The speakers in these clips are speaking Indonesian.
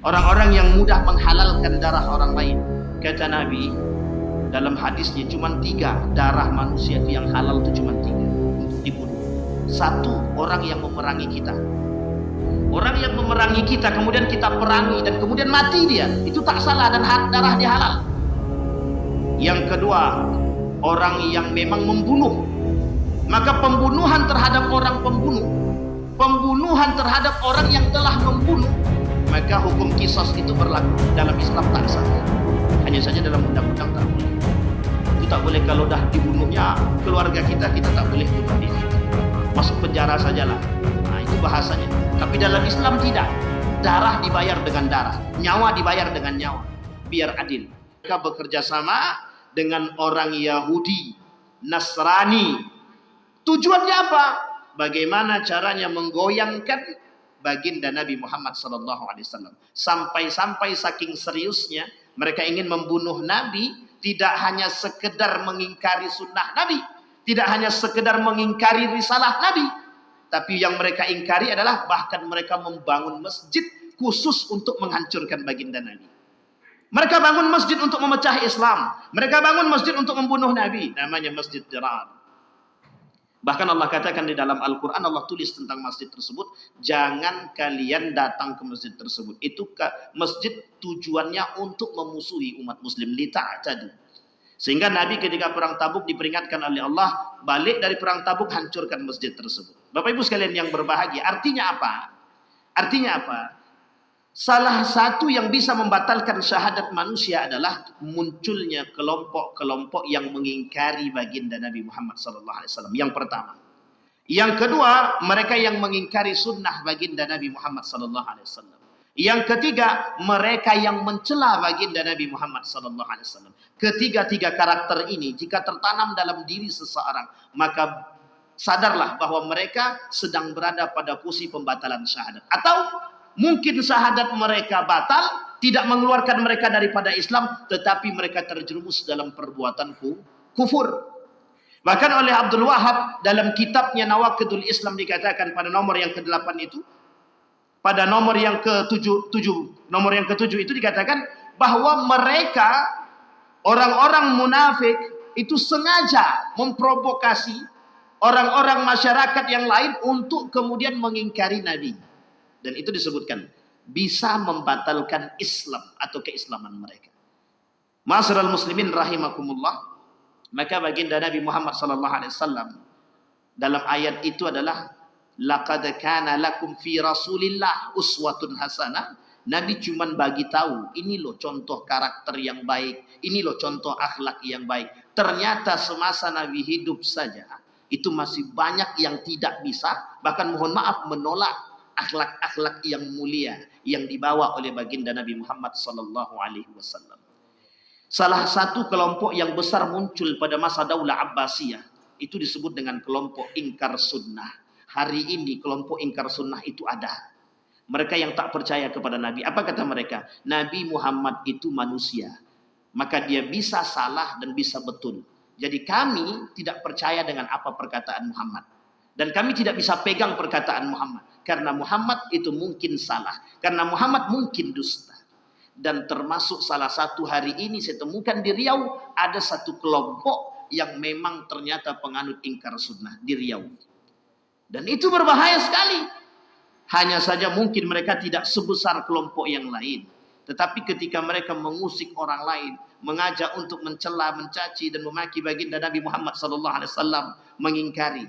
Orang-orang yang mudah menghalalkan darah orang lain. Kata Nabi dalam hadisnya, cuma 3 darah manusia yang halal itu cuma 3 untuk dibunuh. 1, orang yang memerangi kita. Orang yang memerangi kita kemudian kita perangi dan kemudian mati dia, itu tak salah dan darah dia halal. Yang kedua, orang yang memang membunuh. Maka pembunuhan terhadap orang pembunuh, pembunuhan terhadap orang yang telah membunuh, maka hukum qisas itu berlaku. Dalam Islam tak sah. Hanya saja dalam undang-undang tak boleh. Itu tak boleh kalau dah dibunuhnya keluarga kita tak boleh bunuh dia. Masuk penjara sajalah. Nah, itu bahasanya. Tapi dalam Islam tidak. Darah dibayar dengan darah, nyawa dibayar dengan nyawa. Biar adil. Mereka bekerja sama dengan orang Yahudi, Nasrani. Tujuannya apa? Bagaimana caranya menggoyangkan baginda Nabi Muhammad SAW. Sampai-sampai saking seriusnya mereka ingin membunuh Nabi, tidak hanya sekedar mengingkari sunnah Nabi, tidak hanya sekedar mengingkari risalah Nabi, tapi yang mereka ingkari adalah bahkan mereka membangun masjid khusus untuk menghancurkan baginda Nabi. Mereka bangun masjid untuk memecah Islam. Mereka bangun masjid untuk membunuh Nabi. Namanya Masjid Dirar. Bahkan Allah katakan di dalam Al-Quran, Allah tulis tentang masjid tersebut, jangan kalian datang ke masjid tersebut. Itu masjid tujuannya untuk memusuhi umat muslim. Lita'tadu. Sehingga Nabi ketika perang Tabuk diperingatkan oleh Allah, balik dari perang Tabuk, hancurkan masjid tersebut. Bapak Ibu sekalian yang berbahagia, artinya apa? Artinya apa? Salah satu yang bisa membatalkan syahadat manusia adalah munculnya kelompok-kelompok yang mengingkari baginda Nabi Muhammad SAW. Yang pertama. Yang kedua, mereka yang mengingkari sunnah baginda Nabi Muhammad SAW. Yang ketiga, mereka yang mencela baginda Nabi Muhammad SAW. Ketiga-tiga karakter ini jika tertanam dalam diri seseorang, maka sadarlah bahwa mereka sedang berada pada posisi pembatalan syahadat. Atau mungkin syahadat mereka batal, tidak mengeluarkan mereka daripada Islam, tetapi mereka terjerumus dalam perbuatan kufur. Bahkan oleh Abdul Wahab dalam kitabnya Nawaqidul Islam dikatakan pada nomor yang ke-8 itu, pada nomor yang ke-7 itu dikatakan bahwa mereka orang-orang munafik itu sengaja memprovokasi orang-orang masyarakat yang lain untuk kemudian mengingkari Nabi. Dan itu disebutkan bisa membatalkan Islam atau keislaman mereka. Ma'asyiral muslimin rahimakumullah. Maka baginda Nabi Muhammad SAW dalam ayat itu adalah laqad kana lakum fi Rasulillah uswatun hasanah. Nabi cuman bagi tahu, ini loh contoh karakter yang baik, ini loh contoh akhlak yang baik. Ternyata semasa Nabi hidup saja itu masih banyak yang tidak bisa, bahkan mohon maaf menolak akhlak-akhlak yang mulia yang dibawa oleh baginda Nabi Muhammad SAW. Salah satu kelompok yang besar muncul pada masa Daulah Abbasiyah itu disebut dengan kelompok ingkar sunnah. Hari ini kelompok ingkar sunnah itu ada. Mereka yang tak percaya kepada Nabi. Apa kata mereka? Nabi Muhammad itu manusia, maka dia bisa salah dan bisa betul. Jadi kami tidak percaya dengan apa perkataan Muhammad. Dan kami tidak bisa pegang perkataan Muhammad. Karena Muhammad itu mungkin salah. Karena Muhammad mungkin dusta. Dan termasuk salah satu hari ini saya temukan di Riau. Ada satu kelompok yang memang ternyata penganut ingkar sunnah di Riau. Dan itu berbahaya sekali. Hanya saja mungkin mereka tidak sebesar kelompok yang lain. Tetapi ketika mereka mengusik orang lain, mengajak untuk mencela, mencaci dan memaki baginda Nabi Muhammad SAW, mengingkari.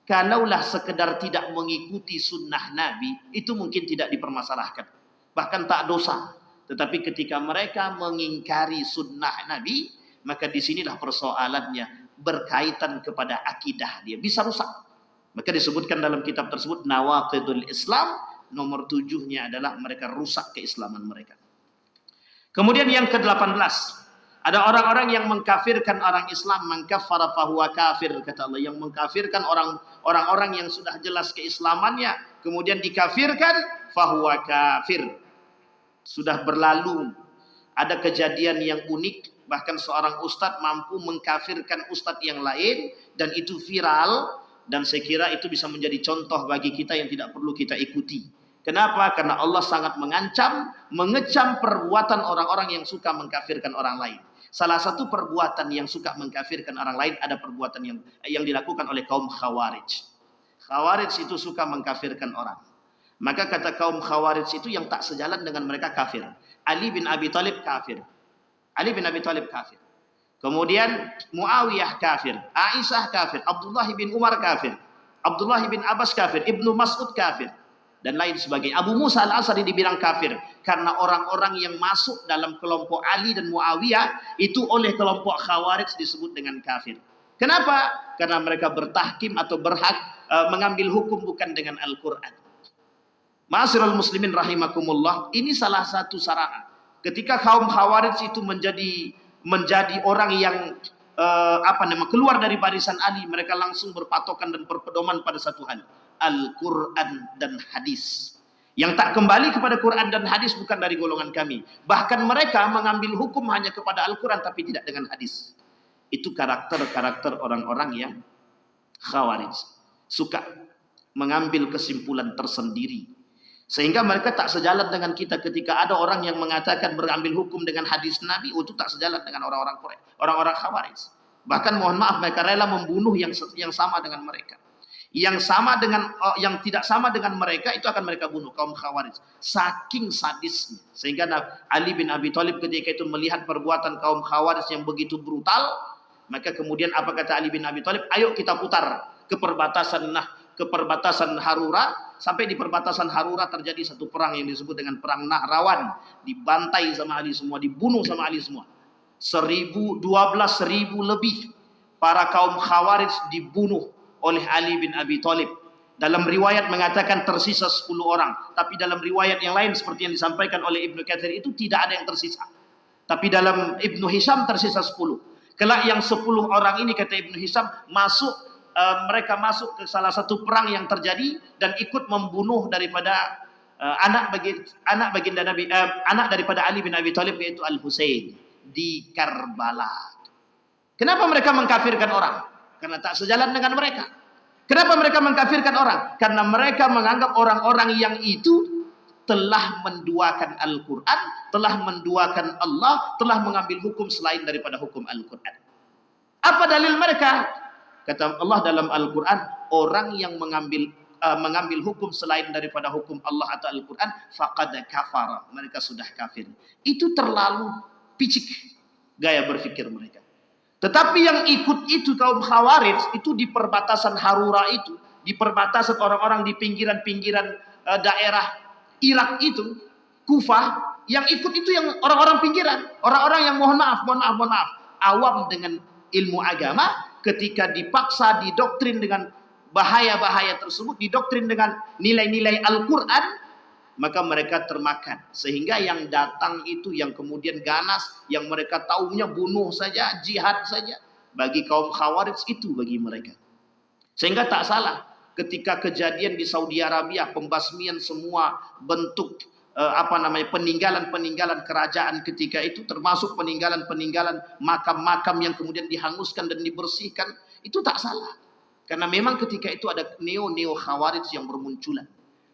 Kalaulah sekedar tidak mengikuti sunnah Nabi, itu mungkin tidak dipermasalahkan. Bahkan tak dosa. Tetapi ketika mereka mengingkari sunnah Nabi, maka disinilah persoalannya berkaitan kepada akidah dia. Bisa rusak. Maka disebutkan dalam kitab tersebut, Nawaqidul Islam, nomor 7-nya adalah mereka rusak keislaman mereka. Kemudian yang ke-18. Ada orang-orang yang mengkafirkan orang Islam, mengkafara fahuwa kafir, kata Allah, yang mengkafirkan orang-orang yang sudah jelas keislamannya, kemudian dikafirkan, fahuwa kafir. Sudah berlalu. Ada kejadian yang unik, bahkan seorang ustadz mampu mengkafirkan ustadz yang lain, dan itu viral, dan saya kira itu bisa menjadi contoh bagi kita yang tidak perlu kita ikuti. Kenapa? Karena Allah sangat mengancam, mengecam perbuatan orang-orang yang suka mengkafirkan orang lain. Salah satu perbuatan yang suka mengkafirkan orang lain ada perbuatan yang dilakukan oleh kaum Khawarij. Khawarij itu suka mengkafirkan orang. Maka kata kaum Khawarij itu yang tak sejalan dengan mereka kafir. Ali bin Abi Thalib kafir. Ali bin Abi Thalib kafir. Kemudian Muawiyah kafir, Aisyah kafir, Abdullah bin Umar kafir, Abdullah bin Abbas kafir, Ibnu Mas'ud kafir, dan lain sebagainya. Abu Musa al-Asy'ari dibilang kafir karena orang-orang yang masuk dalam kelompok Ali dan Muawiyah itu oleh kelompok Khawarij disebut dengan kafir. Kenapa? Karena mereka bertahkim atau berhak mengambil hukum bukan dengan Al-Quran. Ma'asyiral muslimin rahimakumullah, ini salah satu sarana. Ketika kaum Khawarij itu menjadi orang yang keluar dari barisan Ali, mereka langsung berpatokan dan berpedoman pada satu hal, Al-Quran dan hadis. Yang tak kembali kepada Quran dan hadis bukan dari golongan kami. Bahkan mereka mengambil hukum hanya kepada Al-Quran tapi tidak dengan hadis. Itu karakter-karakter orang-orang yang Khawarij. Suka mengambil kesimpulan tersendiri. Sehingga mereka tak sejalan dengan kita ketika ada orang yang mengatakan berambil hukum dengan hadis Nabi, itu tak sejalan dengan orang-orang Khawarij. Bahkan mohon maaf, mereka rela membunuh yang sama dengan mereka. Yang tidak sama dengan mereka itu akan mereka bunuh, kaum Khawarij. Saking sadisnya. Sehingga Ali bin Abi Thalib ketika itu melihat perbuatan kaum Khawarij yang begitu brutal, maka kemudian apa kata Ali bin Abi Thalib? Ayo kita putar ke perbatasan Harura. Sampai di perbatasan Harura terjadi satu perang yang disebut dengan perang Nahrawan. Dibantai sama Ali semua, dibunuh sama Ali semua. 12.000 lebih para kaum Khawarij dibunuh oleh Ali bin Abi Thalib. Dalam riwayat mengatakan tersisa 10 orang. Tapi dalam riwayat yang lain seperti yang disampaikan oleh Ibnu Katsir itu tidak ada yang tersisa. Tapi dalam Ibnu Hisham tersisa 10. Kelak yang 10 orang ini kata Ibnu Hisham mereka masuk ke salah satu perang yang terjadi dan ikut membunuh daripada anak daripada Ali bin Abi Thalib, yaitu Al-Husain di Karbala. Kenapa mereka mengkafirkan orang? Karena tak sejalan dengan mereka. Kenapa mereka mengkafirkan orang? Karena mereka menganggap orang-orang yang itu telah menduakan Al-Quran, telah menduakan Allah, telah mengambil hukum selain daripada hukum Al-Quran. Apa dalil mereka? Kata Allah dalam Al-Quran, orang yang mengambil hukum selain daripada hukum Allah atau Al-Quran, faqad kafara, mereka sudah kafir. Itu terlalu picik gaya berpikir mereka. Tetapi yang ikut itu kaum Khawarij itu di perbatasan Harura itu, di perbatasan orang-orang di pinggiran-pinggiran daerah Irak itu, Kufah, yang ikut itu yang orang-orang pinggiran, orang-orang yang mohon maaf, awam dengan ilmu agama. Ketika dipaksa didoktrin dengan bahaya-bahaya tersebut, didoktrin dengan nilai-nilai Al-Quran, maka mereka termakan. Sehingga yang datang itu yang kemudian ganas, yang mereka taunya bunuh saja, jihad saja. Bagi kaum Khawarij itu bagi mereka. Sehingga tak salah ketika kejadian di Saudi Arabia, pembasmian semua bentuk peninggalan-peninggalan kerajaan ketika itu, termasuk peninggalan-peninggalan makam-makam yang kemudian dihanguskan dan dibersihkan, itu tak salah. Karena memang ketika itu ada neo-neo Khawarij yang bermunculan.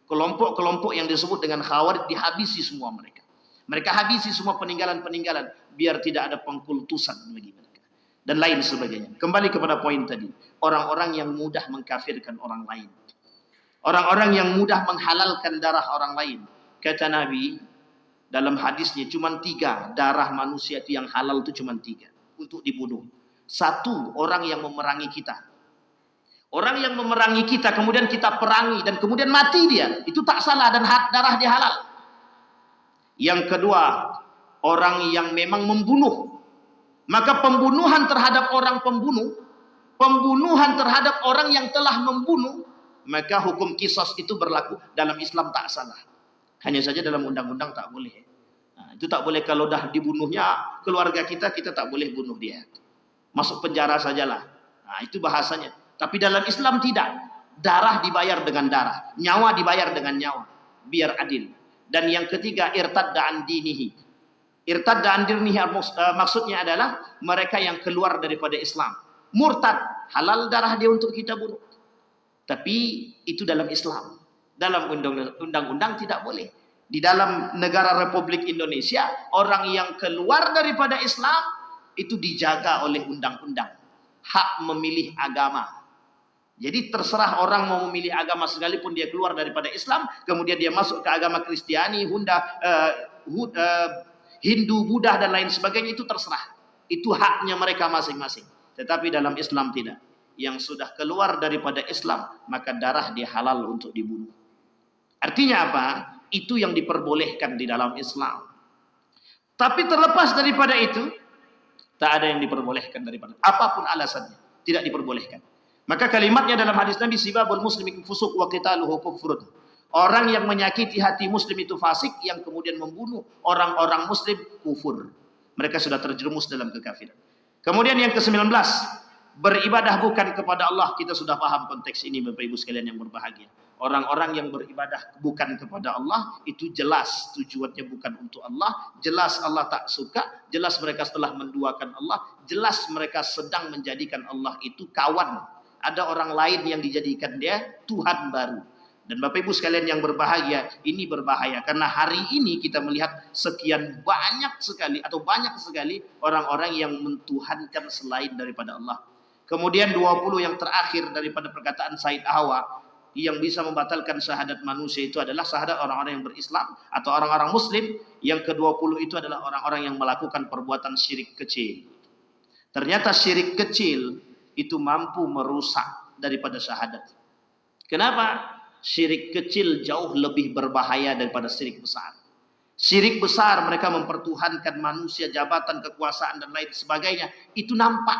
Kelompok-kelompok yang disebut dengan Khawarij dihabisi semua mereka. Mereka habisi semua peninggalan-peninggalan biar tidak ada pengkultusan bagi mereka. Dan lain sebagainya. Kembali kepada poin tadi. Orang-orang yang mudah mengkafirkan orang lain. Orang-orang yang mudah menghalalkan darah orang lain. Kata Nabi dalam hadisnya, cuma 3 darah manusia itu yang halal, itu cuma 3 untuk dibunuh. 1, orang yang memerangi kita. Orang yang memerangi kita kemudian kita perangi dan kemudian mati dia, itu tak salah dan darah dia halal. Yang kedua, orang yang memang membunuh. Maka pembunuhan terhadap orang pembunuhan terhadap orang yang telah membunuh, maka hukum qisas itu berlaku dalam Islam, tak salah. Hanya saja dalam undang-undang tak boleh. Nah, itu tak boleh kalau dah dibunuhnya keluarga kita tak boleh bunuh dia. Masuk penjara sajalah. Nah, itu bahasanya. Tapi dalam Islam tidak. Darah dibayar dengan darah. Nyawa dibayar dengan nyawa. Biar adil. Dan yang ketiga, irtadda an dinihi. Irtadda an dinihi maksudnya adalah mereka yang keluar daripada Islam. Murtad. Halal darah dia untuk kita bunuh. Tapi itu dalam Islam. Dalam undang-undang tidak boleh. Di dalam negara Republik Indonesia, orang yang keluar daripada Islam itu dijaga oleh undang-undang. Hak memilih agama. Jadi terserah orang mau memilih agama sekalipun dia keluar daripada Islam, kemudian dia masuk ke agama Kristiani, Hindu, Buddha dan lain sebagainya, itu terserah. Itu haknya mereka masing-masing. Tetapi dalam Islam tidak. Yang sudah keluar daripada Islam, maka darah dia halal untuk dibunuh. Artinya apa? Itu yang diperbolehkan di dalam Islam. Tapi terlepas daripada itu, tak ada yang diperbolehkan daripada apapun alasannya, tidak diperbolehkan. Maka kalimatnya dalam hadis Nabi, sibabul muslimi fusuq wa qitaluhu kufrun. Orang yang menyakiti hati muslim itu fasik, yang kemudian membunuh orang-orang muslim kufur. Mereka sudah terjerumus dalam kekafiran. Kemudian yang ke-19, beribadah bukan kepada Allah. Kita sudah paham konteks ini Bapak Ibu sekalian yang berbahagia. Orang-orang yang beribadah bukan kepada Allah, itu jelas tujuannya bukan untuk Allah, jelas Allah tak suka, jelas mereka setelah menduakan Allah, jelas mereka sedang menjadikan Allah itu kawan. Ada orang lain yang dijadikan dia Tuhan baru. Dan Bapak Ibu sekalian yang berbahagia, ini berbahaya. Karena hari ini kita melihat sekian banyak sekali orang-orang yang mentuhankan selain daripada Allah. Kemudian 20 yang terakhir daripada perkataan Said Ahwa, yang bisa membatalkan syahadat manusia itu adalah syahadat orang-orang yang berislam atau orang-orang muslim. Yang ke-20 itu adalah orang-orang yang melakukan perbuatan syirik kecil. Ternyata syirik kecil itu mampu merusak daripada syahadat. Kenapa? Syirik kecil jauh lebih berbahaya daripada syirik besar. Syirik besar mereka mempertuhankan manusia, jabatan, kekuasaan dan lain sebagainya. Itu nampak.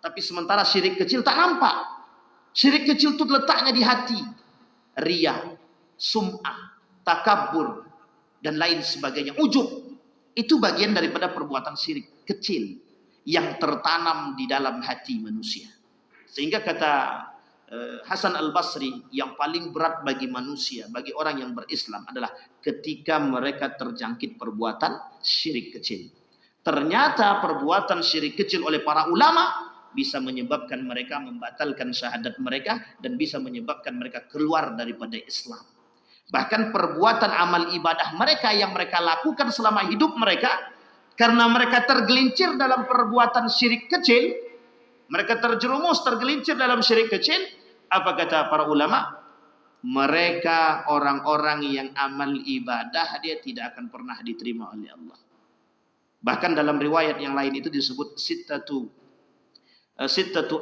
Tapi sementara syirik kecil tak nampak. Syirik kecil itu letaknya di hati. Riya, sum'ah, takabur, dan lain sebagainya. Ujub. Itu bagian daripada perbuatan syirik kecil yang tertanam di dalam hati manusia. Sehingga kata Hasan Al-Basri, yang paling berat bagi manusia, bagi orang yang berislam adalah ketika mereka terjangkit perbuatan syirik kecil. Ternyata perbuatan syirik kecil oleh para ulama bisa menyebabkan mereka membatalkan syahadat mereka dan bisa menyebabkan mereka keluar daripada Islam. Bahkan perbuatan amal ibadah mereka yang mereka lakukan selama hidup mereka, karena mereka tergelincir dalam perbuatan syirik kecil, mereka terjerumus, tergelincir dalam syirik kecil, apa kata para ulama? Mereka orang-orang yang amal ibadah dia tidak akan pernah diterima oleh Allah. Bahkan dalam riwayat yang lain itu disebut sittatu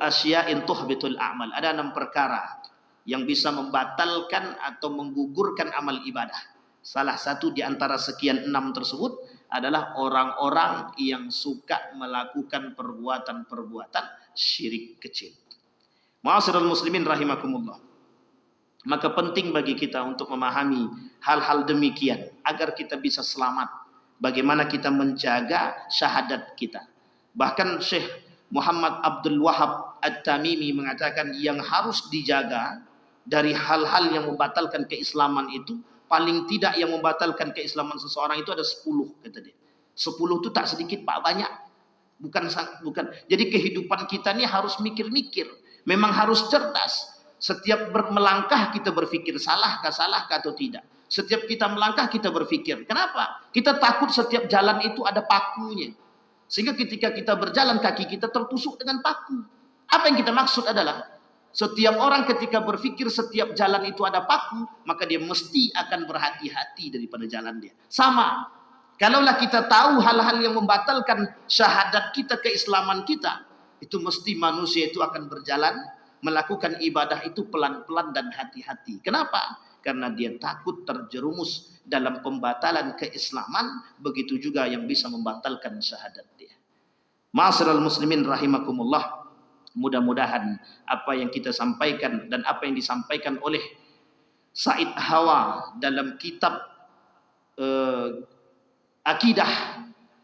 asya'in tuhbitul a'mal. Ada 6 perkara yang bisa membatalkan atau menggugurkan amal ibadah. Salah satu di antara sekian 6 tersebut adalah orang-orang yang suka melakukan perbuatan-perbuatan syirik kecil. Ma'asyiral muslimin rahimakumullah. Maka penting bagi kita untuk memahami hal-hal demikian agar kita bisa selamat. Bagaimana kita menjaga syahadat kita. Bahkan Syekh Muhammad Abdul Wahab At-Tamimi mengatakan yang harus dijaga dari hal-hal yang membatalkan keislaman itu, paling tidak yang membatalkan keislaman seseorang itu ada 10, kata dia. 10 itu tak sedikit Pak, banyak. Bukan. Jadi kehidupan kita ini harus mikir-mikir. Memang harus cerdas. Setiap melangkah kita berpikir salahkah atau tidak. Setiap kita melangkah kita berpikir. Kenapa? Kita takut setiap jalan itu ada pakunya. Sehingga ketika kita berjalan kaki kita tertusuk dengan paku. Apa yang kita maksud adalah setiap orang ketika berpikir setiap jalan itu ada paku, maka dia mesti akan berhati-hati daripada jalan dia. Sama. Kalaulah kita tahu hal-hal yang membatalkan syahadat kita, keislaman kita, itu mesti manusia itu akan berjalan melakukan ibadah itu pelan-pelan dan hati-hati. Kenapa? Karena dia takut terjerumus dalam pembatalan keislaman, begitu juga yang bisa membatalkan syahadat dia. Ma'asyiral muslimin rahimakumullah, mudah-mudahan apa yang kita sampaikan dan apa yang disampaikan oleh Said Hawa dalam kitab Akidah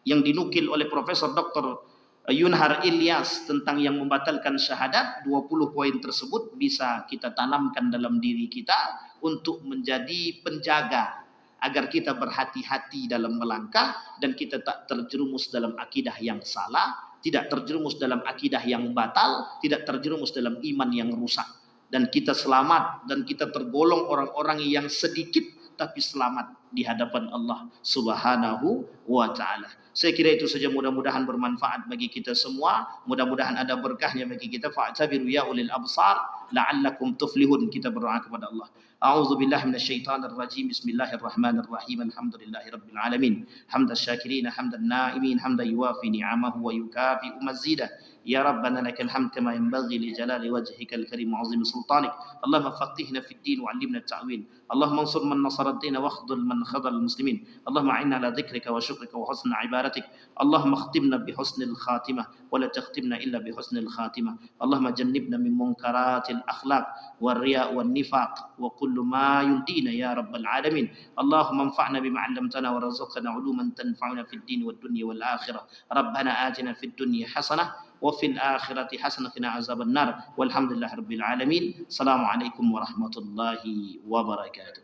yang dinukil oleh Profesor Dr. Yunhar Ilyas tentang yang membatalkan syahadat, 20 poin tersebut bisa kita tanamkan dalam diri kita untuk menjadi penjaga agar kita berhati-hati dalam melangkah dan kita tak terjerumus dalam akidah yang salah, tidak terjerumus dalam akidah yang batal, tidak terjerumus dalam iman yang rusak. dan kita selamat dan kita tergolong orang-orang yang sedikit tapi selamat di hadapan Allah Subhanahu wa taala. Saya kira itu saja, mudah-mudahan bermanfaat bagi kita semua, mudah-mudahan ada berkahnya bagi kita. Fa'tabiru ya ulil absar la'allakum tuflihun. Kita berdoa kepada Allah. A'udzu billahi minasyaitonir rajim. Bismillahirrahmanirrahim. Alhamdulillahirabbil alamin. Hamdan syakirin, hamdan na'imin, hamdan yuwafi ni'amahu wa yukafi'u mazidah. يا ربنا لك الحمد كما ينبغي لجلال وجهك الكريم وعظيم سلطانك. اللهم فقهنا في الدين وعلمنا التأويل. اللهم انصر من نصر الدين واخذل من خذل المسلمين. اللهم أعنا على ذكرك وشكرك وحسن عبادتك. اللهم اختمنا بحسن الخاتمة ولا تختمنا إلا بحسن الخاتمة. اللهم جنبنا من منكرات الأخلاق والرياء والنفاق وكل ما يؤذينا يا رب العالمين. اللهم انفعنا بما علمتنا ورزقنا علوما تنفعنا في الدين والدنيا والآخرة. ربنا آتنا في الدنيا حسنة وفي الآخرة حسنة وقنا عذاب النار والحمد لله رب العالمين. السلام عليكم ورحمة الله وبركاته.